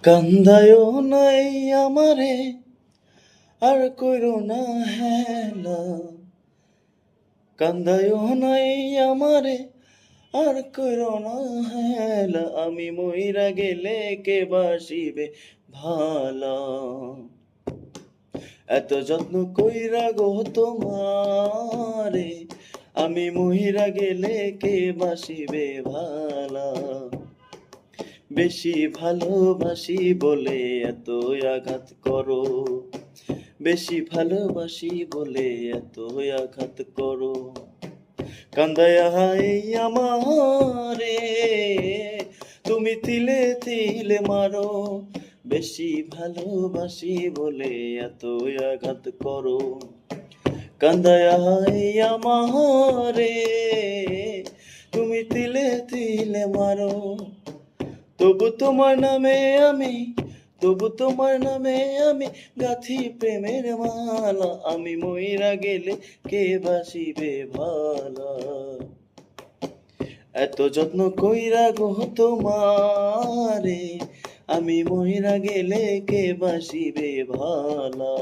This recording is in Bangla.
কান্দায়ও নাই আমারে আর কইরো না হেলা, কান্দায়ও নাই আমারে আর কইরো না হেলা, আমি মইরা গেলে কে বাসিবে ভালা। এত যত্ন কইরা গো তোমারে, আমি মইরা গেলে কে বাসিবে ভালা। বেশি ভালোবাসি বলে এত আঘাত করো, বেশি ভালোবাসি বলে এত আঘাত করো। কান্দায়া হাই আমারে তুমি তিলে তিলে মারো, বেশি ভালোবাসি বলে এত আঘাত করো। কান্দায়া হাই আমারে তুমি তিলে তিলে মারো, তবু তোমার নামে আমি, তবু তোমার নামে আমি গাথি প্রেমের মালা, আমি মইরা গেলে কে বাসিবে ভালা। এত যত্ন কইরা গো তোমারে, আমি মইরা গেলে কে বাসিবে ভালা।